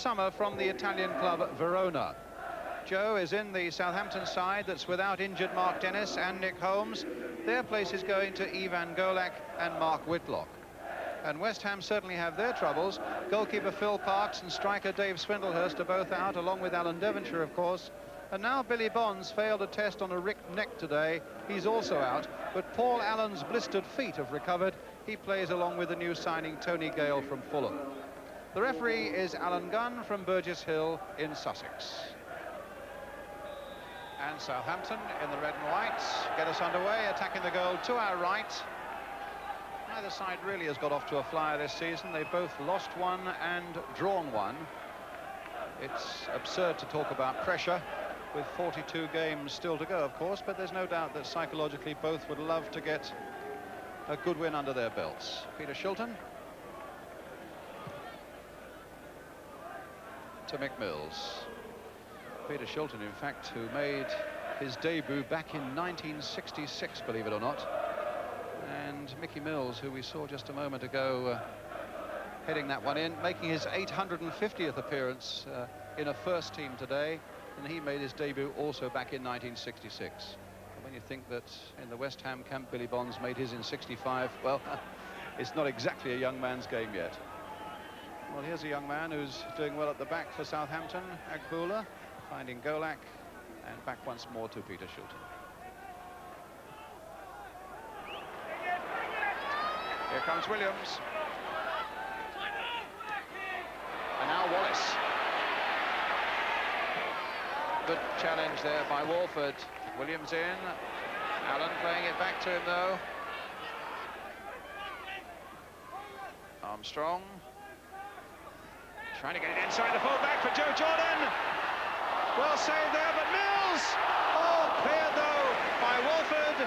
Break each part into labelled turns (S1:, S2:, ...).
S1: summer from the Italian club Verona. Joe is in the Southampton side that's without injured Mark Dennis and Nick Holmes. Their place is going to Ivan Golak and Mark Whitlock. And West Ham certainly have their troubles. Goalkeeper Phil Parkes and striker Dave Swindlehurst are both out, along with Alan Devonshire, of course. And now Billy Bonds failed a test on a ripped neck today. He's also out. But Paul Allen's blistered feet have recovered. He plays along with the new signing Tony Gale from Fulham. The referee is Alan Gunn from Burgess Hill in Sussex. And Southampton in the red and white get us underway, attacking the goal to our right. Neither side really has got off to a flyer this season. They've both lost one and drawn one. It's absurd to talk about pressure with 42 games still to go, of course, but there's no doubt that psychologically both would love to get a good win under their belts. Peter Shilton to Mick Mills. Peter Shilton, in fact, who made his debut back in 1966, believe it or not. And Mickey Mills, who we saw just a moment ago heading that one in, making his 850th appearance in a first team today. And he made his debut also back in 1966. And when you think that in the West Ham camp Billy Bonds made his in 65, well, it's not exactly a young man's game yet. Well, here's a young man who's doing well at the back for Southampton, Agboola, finding Golak, and back once more to Peter Shilton. Here comes Williams. And now Wallace. Good challenge there by Walford. Williams in. Allen playing it back to him, though. Armstrong. Trying to get it inside the full-back for Joe Jordan. Well saved there, but Mills! Oh, cleared, though, by Walford.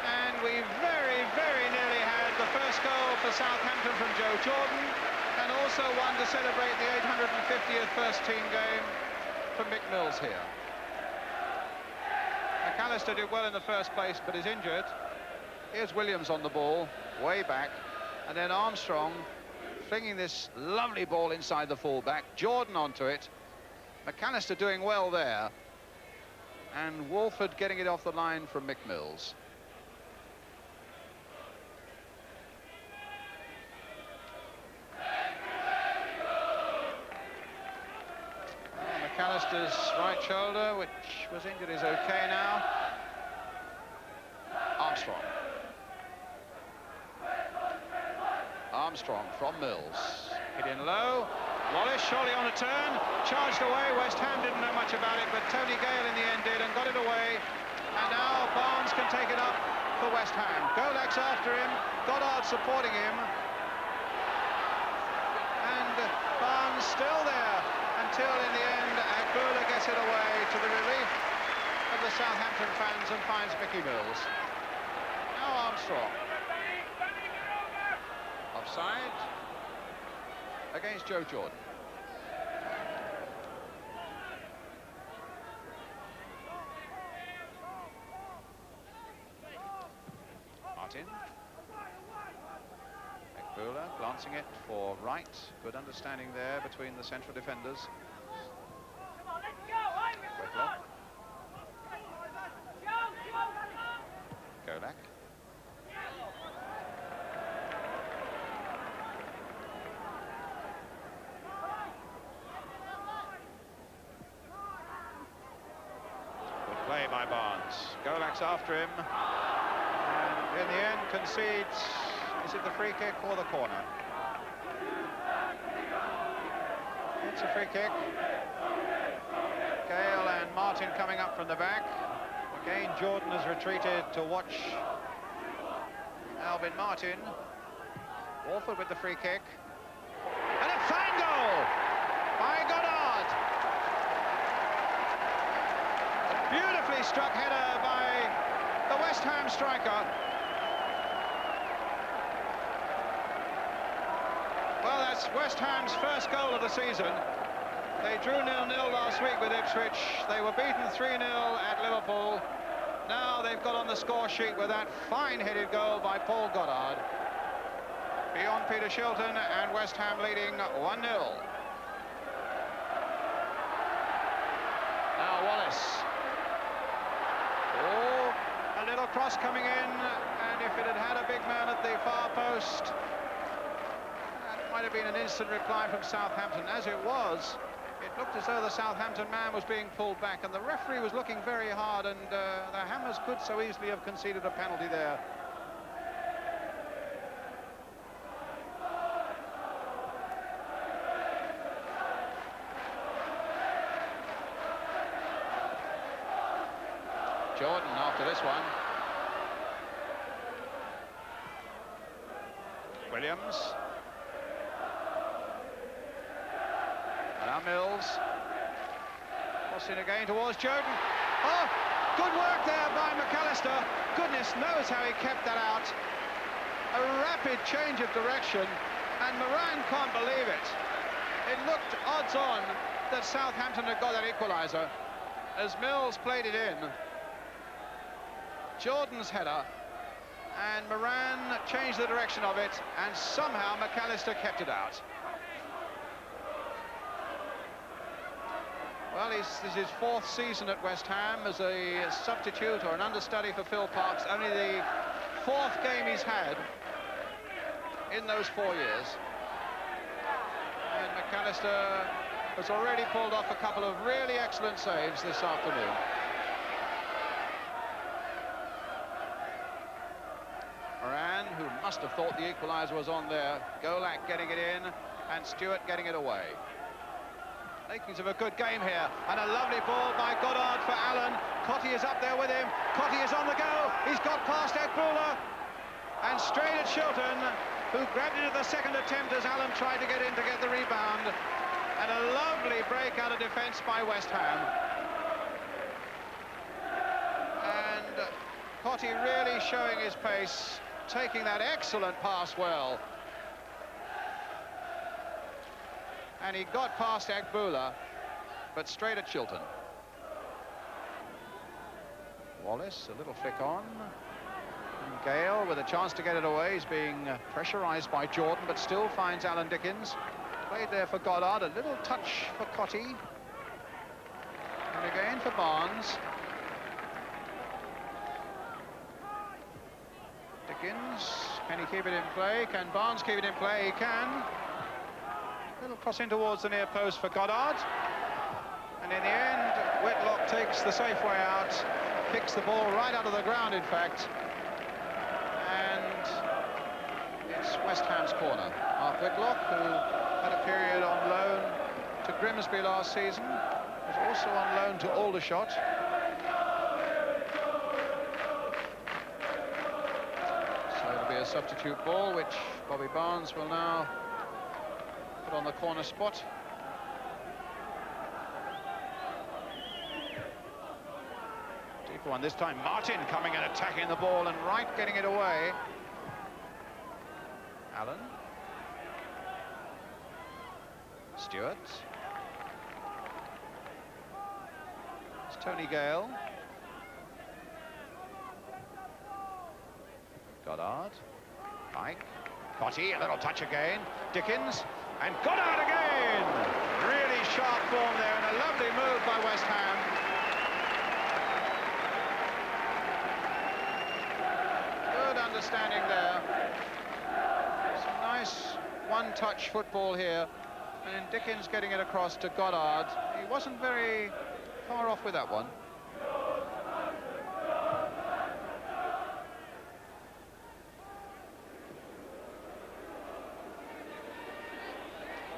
S1: And we very, very nearly had the first goal for Southampton from Joe Jordan, and also one to celebrate the 850th first-team game for Mick Mills here. McAllister did well in the first place, but is injured. Here's Williams on the ball, way back, and then Armstrong flinging this lovely ball inside the full-back. Jordan onto it. McAllister doing well there. And Walford getting it off the line from Mick Mills. McAllister's right shoulder, which was injured, is okay now. Armstrong from Mills. Hit in low. Wallace surely on a turn. Charged away. West Ham didn't know much about it, but Tony Gale in the end did and got it away. And now Barnes can take it up for West Ham. Golak's after him. Goddard supporting him. And Barnes still there until in the end Agboola gets it away to the relief of the Southampton fans and finds Mickey Mills. Now Armstrong. Offside against Joe Jordan. Martin. Agboola glancing it for right. Good understanding there between the central defenders. Whitlock. Golak. Play by Barnes. Golak's after him, and in the end concedes. Is it the free kick or the corner? It's a free kick. Gale and Martin coming up from the back. Again, Jordan has retreated to watch Alvin Martin. Walford with the free kick. And a fine goal by Goddard. Beautifully struck header by the West Ham striker. Well, that's West Ham's first goal of the season. They drew 0-0 last week with Ipswich. They were beaten 3-0 at Liverpool. Now they've got on the score sheet with that fine-headed goal by Paul Goddard. Beyond Peter Shilton, and West Ham leading 1-0. cross coming in, and if it had had a big man at the far post, that might have been an instant reply from Southampton. As it was, it looked as though the Southampton man was being pulled back, and the referee was looking very hard, and the Hammers could so easily have conceded a penalty there. Jordan after this one. Williams. And now Mills. Crossing again towards Jordan. Oh, good work there by McAllister. Goodness knows how he kept that out. A rapid change of direction, and Moran can't believe it. It looked odds on that Southampton had got that equaliser as Mills played it in. Jordan's header, and Moran changed the direction of it, and somehow McAllister kept it out. Well, this is his 4th season at West Ham as a substitute or an understudy for Phil Parkes. Only the 4th game he's had in those 4 years. And McAllister has already pulled off a couple of really excellent saves this afternoon. Moran, who must have thought the equaliser was on there. Golak getting it in, and Stewart getting it away. Makings of a good game here, and a lovely ball by Goddard for Allen. Cottee is up there with him. Cottee is on the go. He's got past Ekbula, and straight at Shilton, who grabbed it at the second attempt as Allen tried to get in to get the rebound. And a lovely break out of defence by West Ham. And Cottee really showing his pace, taking that excellent pass well. And he got past Ekbula, but straight at Shilton. Wallace, a little flick on. And Gale with a chance to get it away. He's being pressurised by Jordan, but still finds Alan Dickens. Played there for Goddard, a little touch for Cottee. And again for Barnes. Dickens, can he keep it in play? Can Barnes keep it in play? He can. Little cross in towards the near post for Goddard. And in the end, Whitlock takes the safe way out, kicks the ball right out of the ground, in fact. And it's West Ham's corner. Mark Whitlock, who had a period on loan to Grimsby last season, was also on loan to Aldershot. So it'll be a substitute ball, which Bobby Barnes will now put on the corner spot. Deeper one this time. Martin coming and attacking the ball, and Wright getting it away. Allen. Stewart. It's Tony Gale. Goddard. Pike. Cottee, a little touch again. Dickens. And Goddard again! Really sharp form there, and a lovely move by West Ham. Good understanding there. Some nice one-touch football here. And Dickens getting it across to Goddard. He wasn't very far off with that one.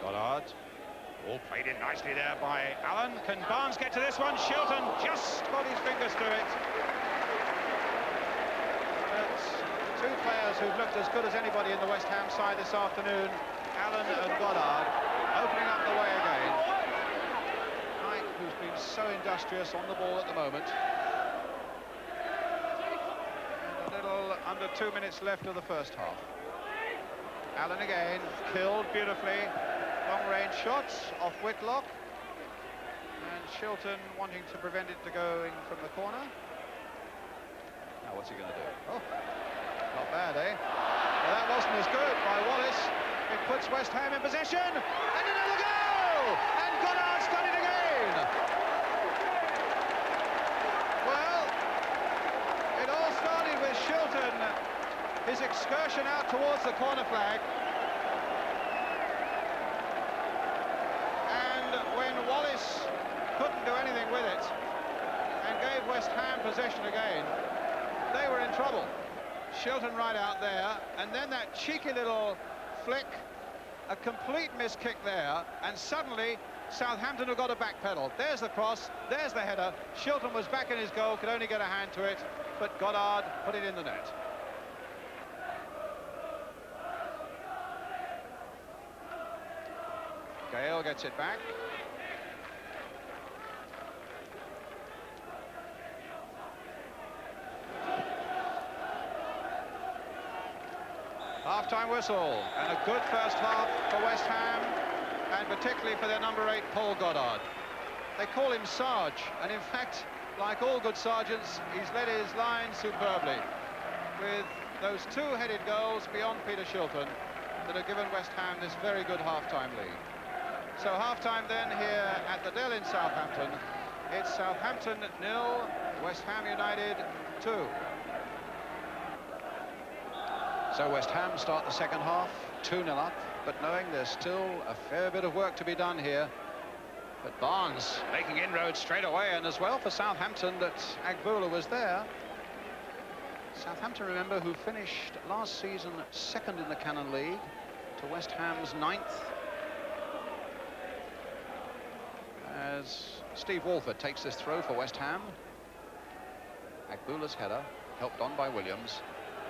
S1: Goddard. All played in nicely there by Allen. Can Barnes get to this one? Shilton just got his fingers through it. But 2 players who've looked as good as anybody in the West Ham side this afternoon, Allen and Goddard, opening up the way again. Knight, who's been so industrious on the ball at the moment. And a little under 2 minutes left of the first half. Allen again, killed beautifully. Long-range shots off Whitlock. And Shilton wanting to prevent it to going from the corner. Now what's he going to do? Oh, not bad, eh? Well, that wasn't as good by Wallace. It puts West Ham in possession. And another goal! And Goddard's done it again! Well, it all started possession out towards the corner flag. And when Wallace couldn't do anything with it and gave West Ham possession again, they were in trouble. Shilton right out there, and then that cheeky little flick, a complete miss kick there, and suddenly Southampton have got a back pedal. There's the cross, there's the header. Shilton was back in his goal, could only get a hand to it, but Goddard put it in the net. Gale gets it back. Half-time whistle, and a good first half for West Ham, and particularly for their number 8, Paul Goddard. They call him Sarge, and in fact, like all good sergeants, he's led his line superbly, with those 2 headed goals beyond Peter Shilton that have given West Ham this very good half-time lead. So half-time then here at the Dell in Southampton. It's Southampton 0, West Ham United 2. So West Ham start the second half 2-0 up, but knowing there's still a fair bit of work to be done here. But Barnes making inroads straight away, and as well for Southampton that Agboola was there. Southampton, remember, who finished last season 2nd in the Cannon League to West Ham's 9th. As Steve Walford takes this throw for West Ham. Agboola's header, helped on by Williams.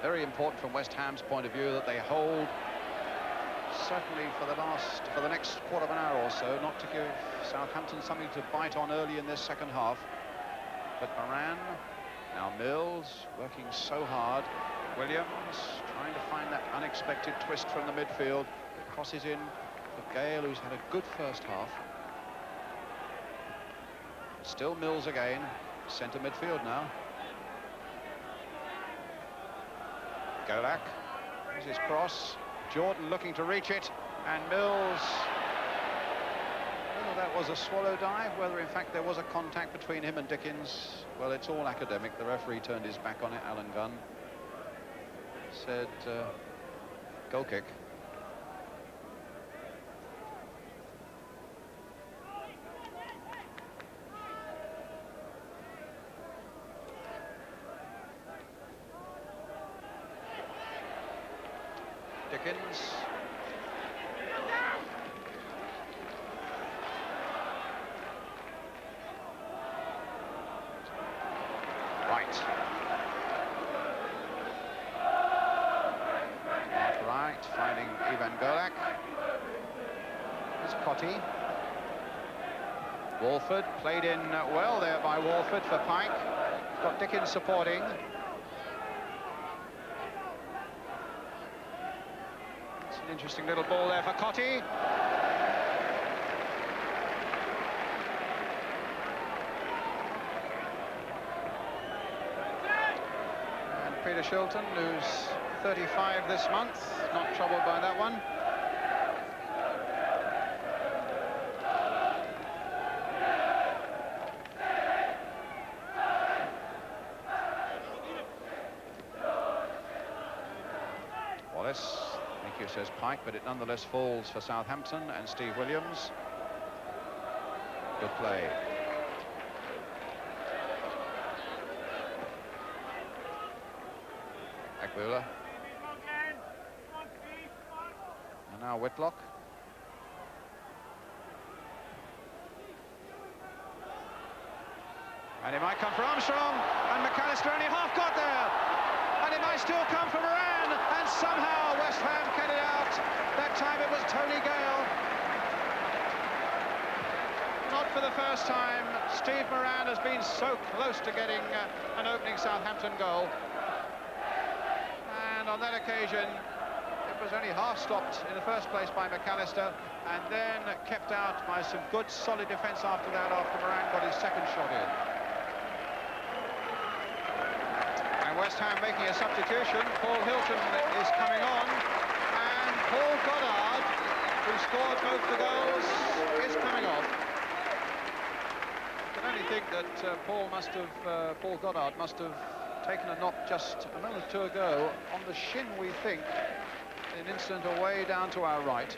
S1: Very important from West Ham's point of view that they hold, certainly for the next quarter of an hour or so, not to give Southampton something to bite on early in this second half. But Moran, now Mills, working so hard. Williams trying to find that unexpected twist from the midfield. It crosses in for Gale, who's had a good first half. Still Mills again, centre midfield now. Golak, here's his cross. Jordan looking to reach it, and Mills. Whether that was a swallow dive, whether in fact there was a contact between him and Dickens, well, it's all academic. The referee turned his back on it, Alan Gunn. Said goal kick. Dickens. Right. Right, finding Ivan Golak. There's Cotty. Walford, played in well there by Walford for Pike. Got Dickens supporting. An interesting little ball there for Cotty. And Peter Shilton, who's 35 this month, not troubled by that one. Wallace. Thank you, says Pike, but it nonetheless falls for Southampton and Steve Williams. Good play. Agboola. And now Whitlock. And it might come for Armstrong, and McAllister only half got there. And it might still come for Moran, and somehow West Ham get it out. That time it was Tony Gale. Not for the first time. Steve Moran has been so close to getting an opening Southampton goal. And on that occasion, it was only half stopped in the first place by McAllister, and then kept out by some good solid defence after that, after Moran got his second shot in. West Ham making a substitution. Paul Hilton is coming on, and Paul Goddard, who scored both the goals, is coming off. I can only think that Paul Goddard must have taken a knock just a moment or two ago on the shin, we think, in an incident away down to our right.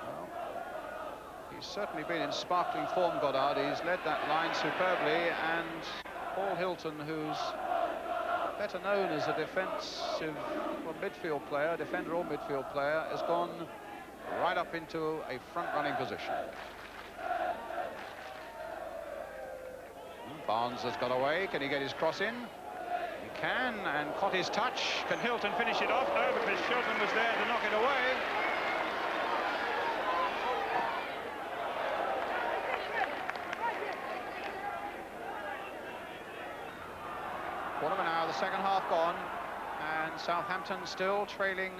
S1: Well, he's certainly been in sparkling form, Goddard. He's led that line superbly, and Paul Hilton, who's better known as a defensive midfield player, defender or midfield player, has gone right up into a front-running position. Barnes has got away. Can he get his cross in? He can, and caught his touch.
S2: Can Hilton finish it off? No, because Shilton was there to knock it away.
S1: Quarter of an hour, the second half gone, and Southampton still trailing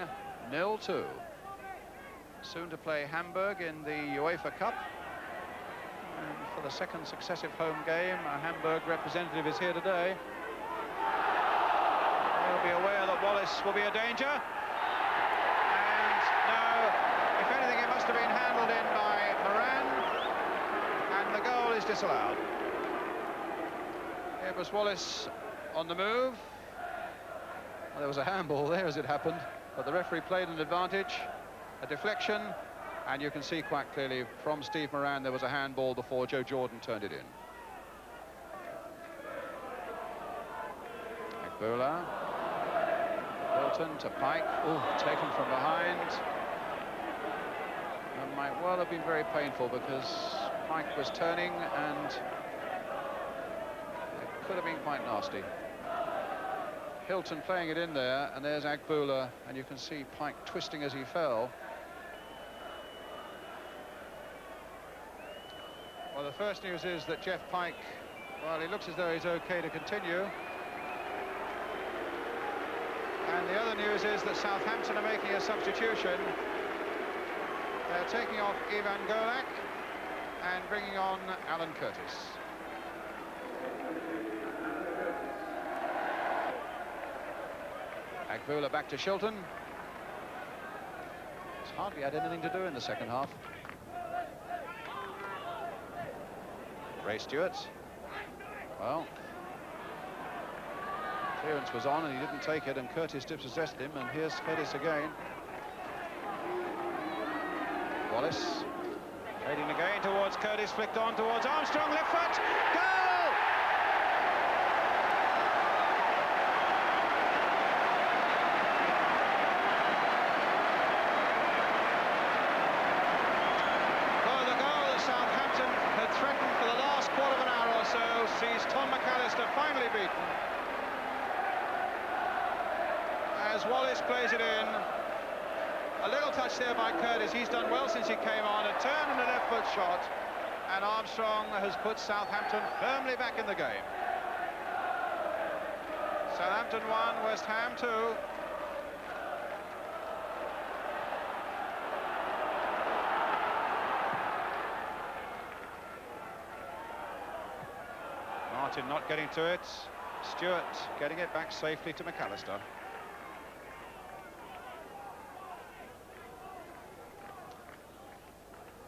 S1: 0-2. Soon to play Hamburg in the UEFA Cup. And for the second successive home game, a Hamburg representative is here today. They'll be aware that Wallace will be a danger. And no, if anything, it must have been handled in by Moran, and the goal is disallowed. It was Wallace on the move. Well, there was a handball there as it happened, but the referee played an advantage, a deflection, and you can see quite clearly from Steve Moran there was a handball before Joe Jordan turned it in. Agboola, Hilton to Pike. Oh, taken from behind. That might well have been very painful because Pike was turning and it could have been quite nasty. Hilton playing it in there, and there's Agboola, and you can see Pike twisting as he fell. Well, the first news is that Jeff Pike, well, he looks as though he's okay to continue. And the other news is that Southampton are making a substitution. They're taking off Ivan Golak and bringing on Alan Curtis. Agboola back to Shilton. He's hardly had anything to do in the second half. Ray Stewart. Well, clearance was on and he didn't take it, and Curtis dispossessed him, and here's Curtis again. Wallace trading again towards Curtis, flicked on towards Armstrong, left foot, goal! Threatened for the last quarter of an hour or so, sees Tom McAllister finally beaten. As Wallace plays it in. A little touch there by Curtis. He's done well since he came on. A turn and a left foot shot. And Armstrong has put Southampton firmly back in the game. Southampton 1, West Ham 2. Martin not getting to it. Stewart getting it back safely to McAllister.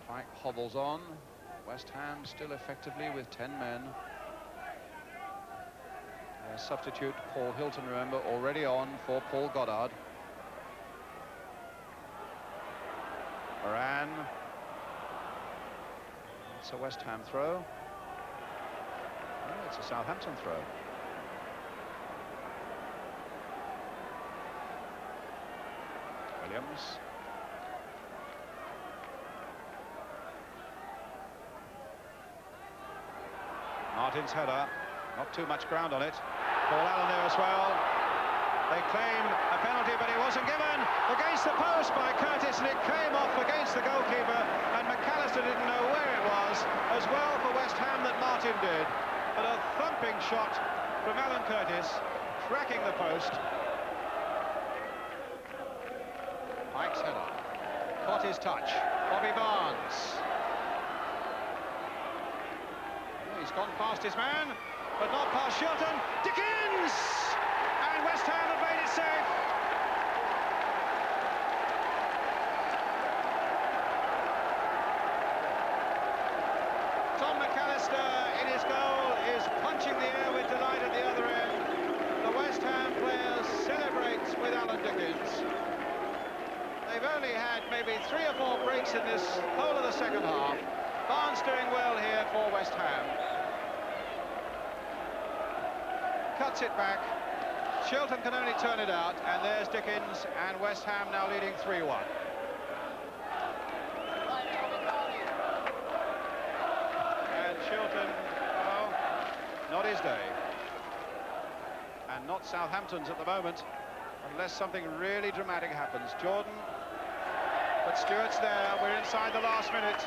S1: Pike hobbles on. West Ham still effectively with 10 men. Their substitute, Paul Hilton, remember, already on for Paul Goddard. Moran. It's a West Ham throw. It's a Southampton throw. Williams. Martin's header. Not too much ground on it. Paul Allen there as well. They claim a penalty, but it wasn't given. Against the post by Curtis, and it came off against the goalkeeper, and McAllister didn't know where it was. As well for West Ham that Martin did. But a thumping shot from Alan Curtis, tracking the post. Pike's header. Caught his touch. Bobby Barnes. He's gone past his man, but not past Shilton. Dickens! And West Ham have made it safe. Tom McAllister in his goal is punching the air with delight.
S2: celebrates with Alan Dickens. They've only had maybe 3 or 4 breaks in this whole of the second half. Barnes doing well here for West Ham. Cuts it back. Chilton can only turn it out, and there's Dickens, and West Ham now leading 3-1. And Chilton, well, not his day. And not Southampton's at the moment, unless something really dramatic happens. Jordan, but Stewart's there. We're inside the last minute.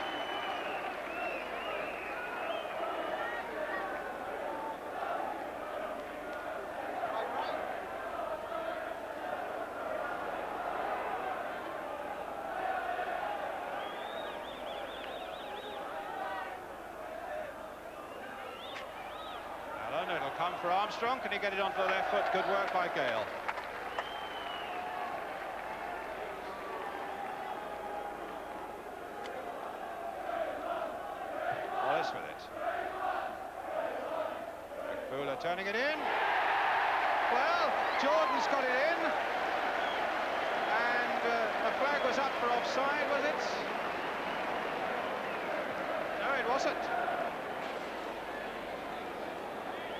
S2: Allen, it'll come for Armstrong. Can he get it onto the left foot? Good work by Gale. With it. Fuller turning it in. Well, Jordan's got it in. And the flag was up for offside, was it? No, it wasn't.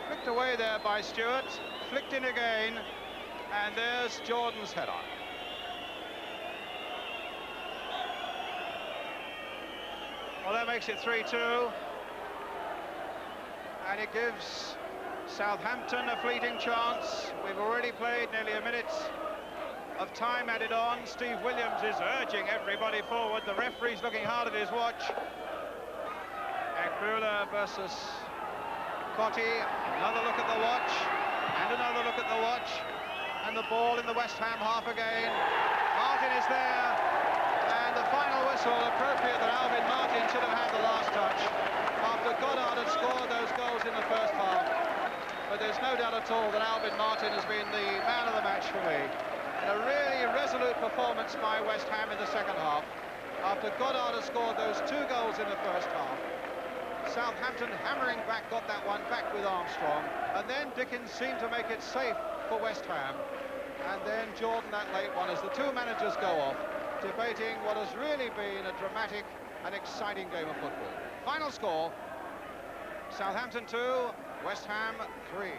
S2: Flicked away there by Stewart. Flicked in again. And there's Jordan's header. Well, that makes it 3-2. And it gives Southampton a fleeting chance. We've already played nearly a minute of time added on. Steve Williams is urging everybody forward. The referee's looking hard at his watch. Ekbula versus Cotti. Another look at the watch. And another look at the watch. And the ball in the West Ham half again. Martin is there. And the final whistle, appropriate that Alvin Martin should have had the last touch. After Goddard had scored those goals in the first half. But there's no doubt at all that Alvin Martin has been the man of the match for me. And a really resolute performance by West Ham in the second half. After Goddard had scored those 2 goals in the first half. Southampton hammering back, got that one back with Armstrong. And then Dickens seemed to make it safe for West Ham. And then Jordan that late one as the 2 managers go off, debating what has really been a dramatic and exciting game of football. Final score, Southampton 2, West Ham 3.